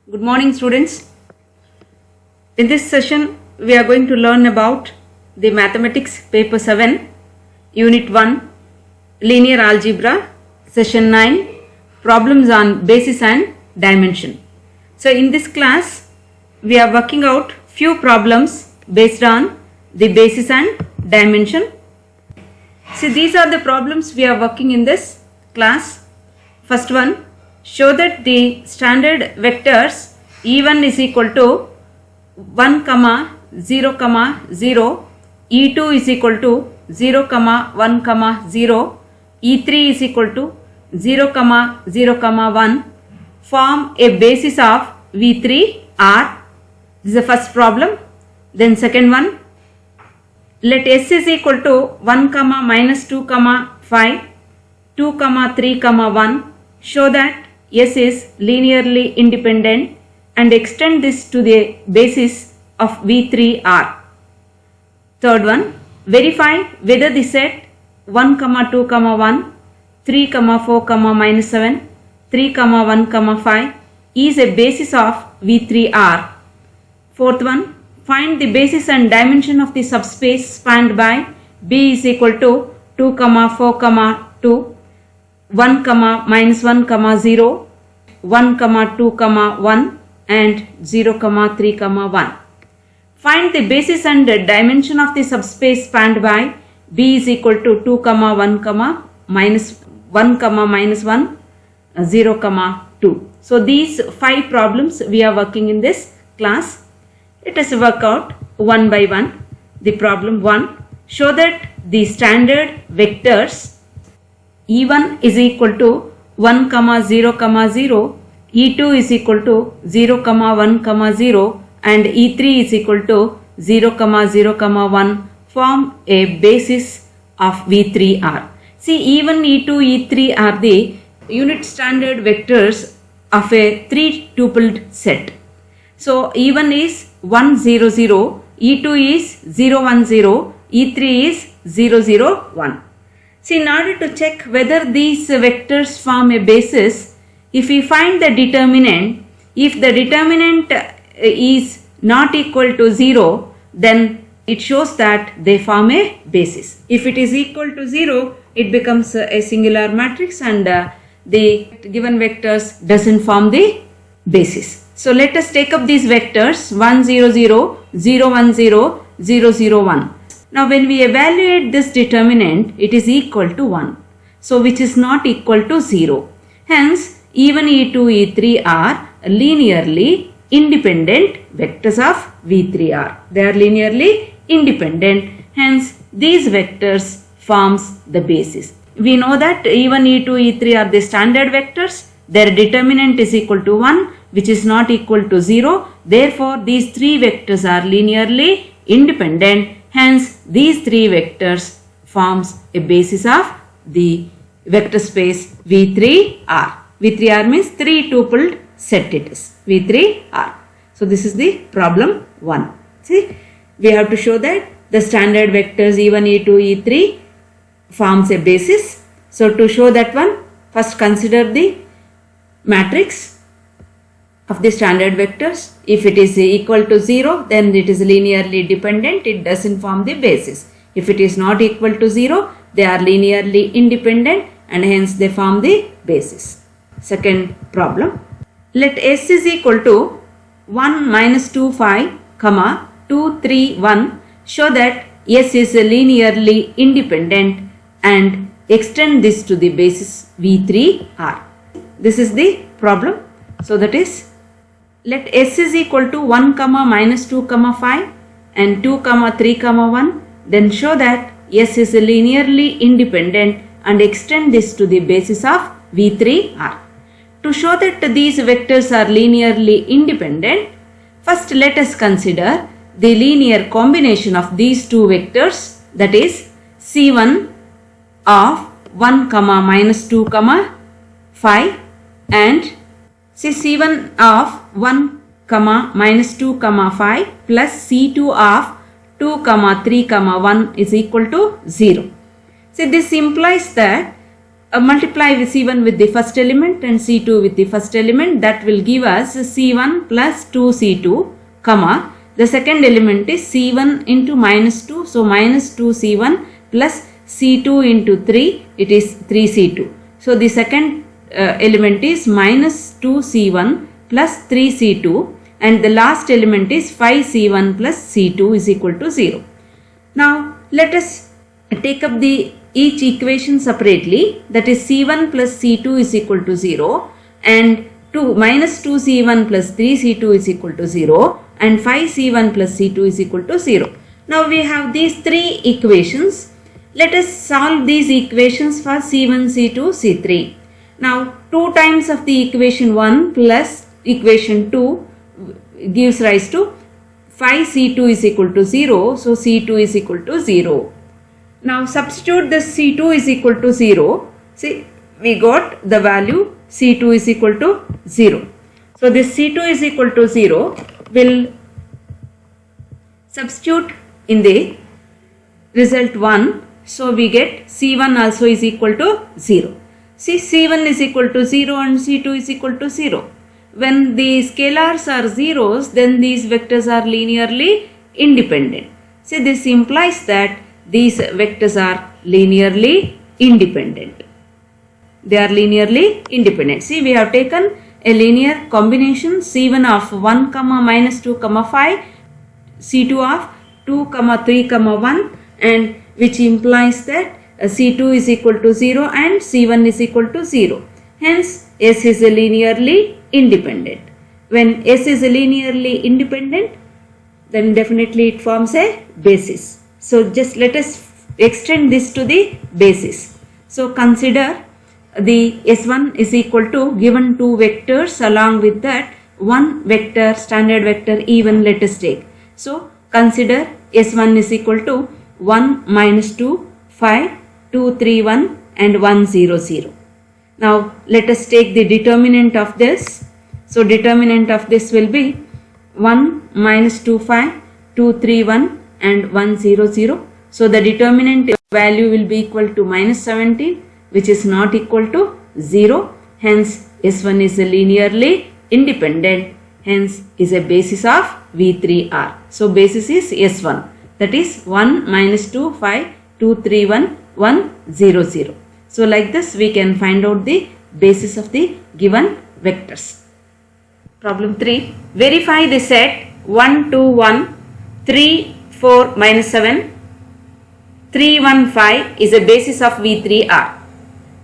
Good morning, students. In this session, we are going to learn about the Mathematics Paper 7, Unit 1, Linear Algebra, Session 9, Problems on Basis and Dimension. So, in this class, we are working out few problems based on the basis and dimension. See, these are the problems we are working in this class. First one, show that the standard vectors E1 is equal to 1, 0, 0, E2 is equal to 0, 1, 0, E3 is equal to 0, 0, 1 form a basis of V3R. This is the first problem. Then second one, let S is equal to 1, minus 2, 5, 2, 3, 1. Show that S is linearly independent and extend this to the basis of V3R. Third one, verify whether the set 1, 2, 1, 3, 4, minus 7, 3, 1, 5 is a basis of V3R. Fourth one, find the basis and dimension of the subspace spanned by B is equal to 2, 4, 2, 1, minus 1, 0, 1, 2, 1 and 0, 3, 1. Find the basis and dimension of the subspace spanned by B is equal to 2, 1, minus 1, minus 1, 0, 2. So, these 5 problems we are working in this class. Let us work out one by one. The problem 1, show that the standard vectors E1 is equal to 1, 0, 0, E2 is equal to 0, 1, 0 and E3 is equal to 0, 0, 1 form a basis of V3R. See, E1, E2, E3 are the unit standard vectors of a 3-tupled set. So, E1 is 1, 0, 0, E2 is 0, 1, 0, E3 is 0, 0, 1. See, in order to check whether these vectors form a basis, if we find the determinant, if the determinant is not equal to 0, then it shows that they form a basis. If it is equal to 0, it becomes a singular matrix and the given vectors doesn't form the basis. So, let us take up these vectors 1, 0, 0, 0, 1, 0, 0, 0, 1. Now, when we evaluate this determinant, it is equal to 1. So, which is not equal to 0. Hence, E1, E2, E3 are linearly independent vectors of V3R. They are linearly independent. Hence, these vectors forms the basis. We know that E1, E2, E3 are the standard vectors. Their determinant is equal to 1, which is not equal to 0. Therefore, these 3 vectors are linearly independent. Hence, these 3 vectors forms a basis of the vector space V3R. V3R means 3-tupled set it is. V3R. So, this is the problem 1. See, we have to show that the standard vectors E1, E2, E3 forms a basis. So, to show that one, first consider the matrix of the standard vectors. If it is equal to 0, then it is linearly dependent. It doesn't form the basis. If it is not equal to 0, they are linearly independent and hence they form the basis. Second problem. Let S is equal to 1, minus 2, 5, 2, 3, 1. Show that S is linearly independent and extend this to the basis V3R. This is the problem. So, that is, let S is equal to 1, minus 2, 5 and 2, 3, 1. Then show that S is linearly independent and extend this to the basis of V3R. To show that these vectors are linearly independent, first let us consider the linear combination of these 2 vectors, that is C1 of 1, minus 2, 5 and C1 of 1, minus 2, 5 plus C2 of 2, 3, 1 is equal to 0. See, this implies that multiply with C1 with the first element and C2 with the first element. That will give us C1 plus 2C2, comma, the second element is C1 into minus 2. So minus 2C1 plus C2 into 3, it is 3C2. So the second element is minus 2C1 plus 3C2 and the last element is 5C1 plus C2 is equal to 0. Now let us take up each equation separately, that is C1 plus C2 is equal to 0 and minus 2C1 plus 3C2 is equal to 0 and 5C1 plus C2 is equal to 0. Now we have these three equations. Let us solve these equations for C1, C2, C3. Now 2 times of the equation 1 plus equation 2 gives rise to 5C2 is equal to 0. So C2 is equal to 0. Now substitute this C2 is equal to 0. See, we got the value C2 is equal to 0. So this C2 is equal to 0 will substitute in the result 1. So we get C1 also is equal to 0. See, C1 is equal to 0 and C2 is equal to 0. When the scalars are zeros, then these vectors are linearly independent. See, this implies that these vectors are linearly independent. They are linearly independent. See, we have taken a linear combination C1 of 1 comma minus 2 comma 5, C2 of 2 comma 3 comma 1, and which implies that C2 is equal to 0 and C1 is equal to 0. Hence S is linearly independent. When S is linearly independent, then definitely it forms a basis. So just let us extend this to the basis. So consider the S1 is equal to given 2 vectors, along with that 1 vector, standard vector E1 let us take. So consider S1 is equal to 1 minus 2, 5, 2, 3, 1 and 1, 0, 0. Now let us take the determinant of this. So determinant of this will be 1 minus 2, 5, 2, 3, 1 and 1, 0, 0. So the determinant value will be equal to minus 17, which is not equal to 0. Hence S1 is linearly independent. Hence is a basis of V3R. So basis is S1. That is 1 minus 2, 5, 2, 3, 1, 1, 0, 0. So like this we can find out the basis of the given vectors. Problem 3. Verify the set 1, 2, 1, 3, 4, minus 7, 3, 1, 5 is a basis of V3R.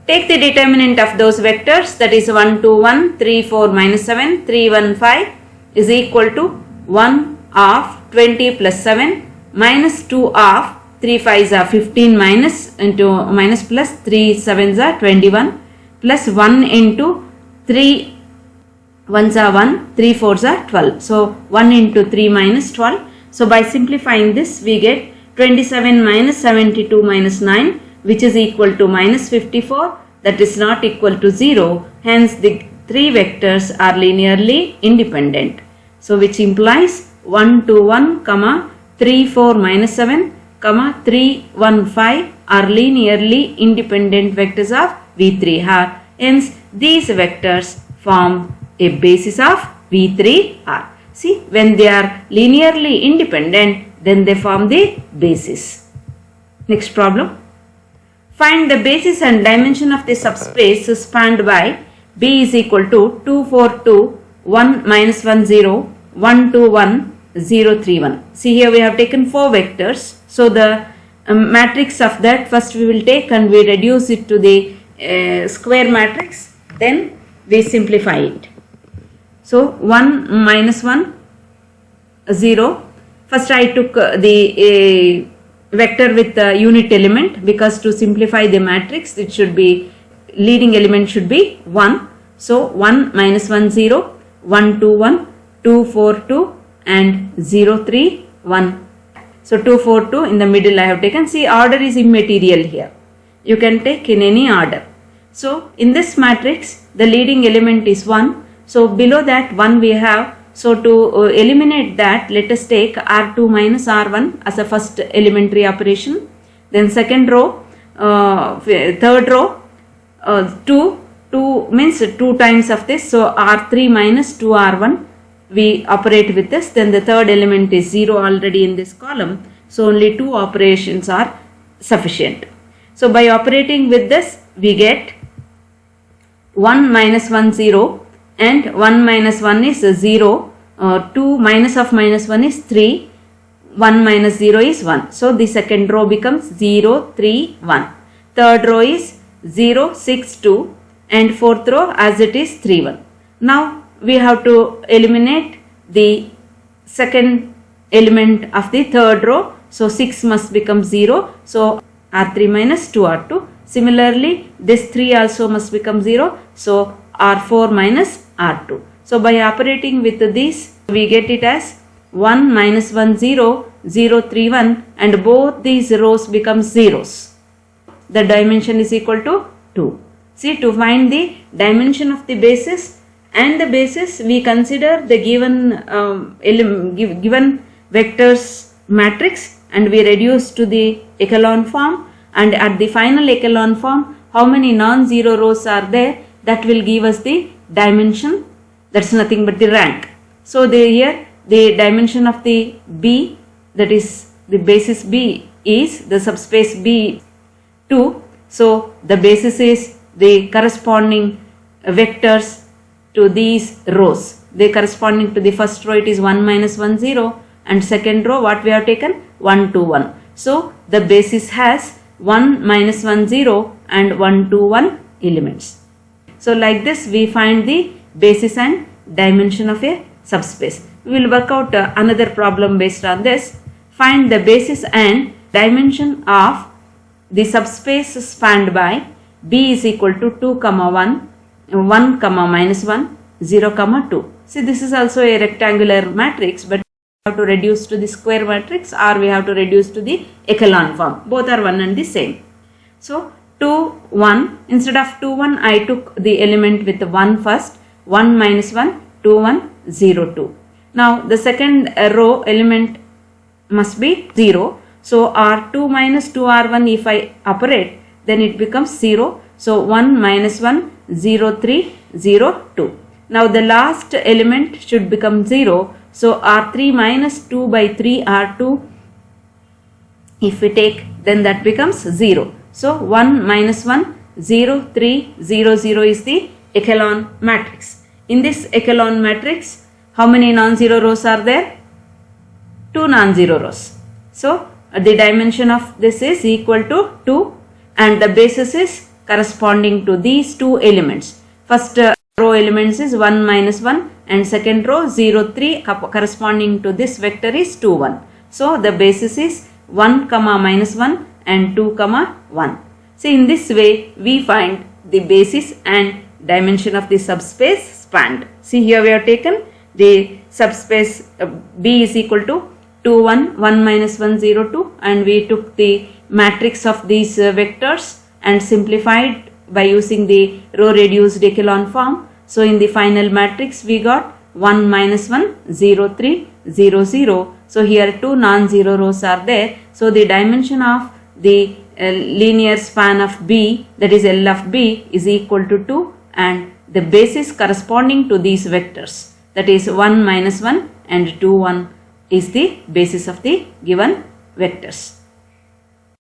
Take the determinant of those vectors, that is 1, 2, 1, 3, 4, minus 7, 3, 1, 5 is equal to 1 of 20 plus 7 minus 2 of 3 5s are 15 minus into minus plus 3 7s are 21 plus 1 into 3 1s are 1, 3 4s are 12. So 1 into 3 minus 12. So by simplifying this we get 27 minus 72 minus 9, which is equal to minus 54, that is not equal to 0. Hence the 3 vectors are linearly independent. So which implies 1 2 1 comma 3 4 minus 7 comma 3 1 5 are linearly independent vectors of V3R. Hence these vectors form a basis of V3R. See, when they are linearly independent, then they form the basis. Next problem. Find the basis and dimension of the subspace spanned by B is equal to 2 4 2 1 minus 1 0 1 2 1 0 3 1. See, here we have taken 4 vectors. So the matrix of that first we will take and we reduce it to the square matrix, then we simplify it. So 1 minus 1 0. First I took the vector with the unit element, because to simplify the matrix it should be leading element should be 1. So 1 minus 1 0, 1 2 1, 2 4 2 and 0 3 1. So 2 4 2 in the middle I have taken. See, order is immaterial here. You can take in any order. So in this matrix the leading element is 1. So below that 1 we have. So to eliminate that, let us take R2 minus R1 as a first elementary operation. Then second row, third row, 2 means 2 times of this, so R3 minus 2R1 we operate with this. Then the third element is 0 already in this column, so only 2 operations are sufficient. So by operating with this we get 1 minus 1 0 and 1 minus 1 is 0, 2 minus of minus 1 is 3, 1 minus 0 is 1. So the second row becomes 0 3 1. Third row is 0 6 2 and fourth row as it is 3 1. Now we have to eliminate the second element of the third row. So 6 must become 0. So R3 minus 2R2. Similarly, this 3 also must become 0. So R4 minus R2. So by operating with this, we get it as 1 minus 1 0, 0 3 1 and both these rows become zeros. The dimension is equal to 2. See, to find the dimension of the basis and the basis, we consider the given vectors matrix and we reduce to the echelon form, and at the final echelon form how many non-zero rows are there, that will give us the dimension, that's nothing but the rank. So here the dimension of the B, that is the basis B, is the subspace B 2. So the basis is the corresponding vectors to these rows. They corresponding to the first row, it is 1 minus 1 0, and second row what we have taken 1 2 1. So the basis has 1 minus 1 0 and 1 2 1 elements. So like this we find the basis and dimension of a subspace. We will work out another problem based on this. Find the basis and dimension of the subspace spanned by B is equal to 2 comma 1, 1 comma minus 1, 0 comma 2. See, this is also a rectangular matrix, but we have to reduce to the square matrix or we have to reduce to the echelon form. Both are one and the same. So 2 1, instead of 2 1 I took the element with 1 first, 1 minus 1, 2 1, 0 2. Now the second row element must be 0. So R2 minus 2R1 if I operate, then it becomes 0. So 1 minus 1, 0 3, 0 2. Now the last element should become 0. So R3 minus 2 by 3 R2, if we take, then that becomes 0. So 1 minus 1, 0 3, 0 0 is the echelon matrix. In this echelon matrix, how many non-zero rows are there? 2 non-zero rows. So the dimension of this is equal to 2 and the basis is corresponding to these two elements. First row elements is 1 minus 1 and second row 0 3 corresponding to this vector is 2 1. So the basis is 1 comma minus 1 and 2 comma 1. So in this way we find the basis and dimension of the subspace spanned. See, here we have taken the subspace B is equal to 2 1, 1 minus 1 0 2 and we took the matrix of these vectors and simplified by using the row reduced echelon form. So in the final matrix we got 1 minus 1 0 3 0 0. So here two non-zero rows are there. So the dimension of the linear span of B, that is L of B, is equal to 2 and the basis corresponding to these vectors, that is 1 minus 1 and 2 1 is the basis of the given vectors.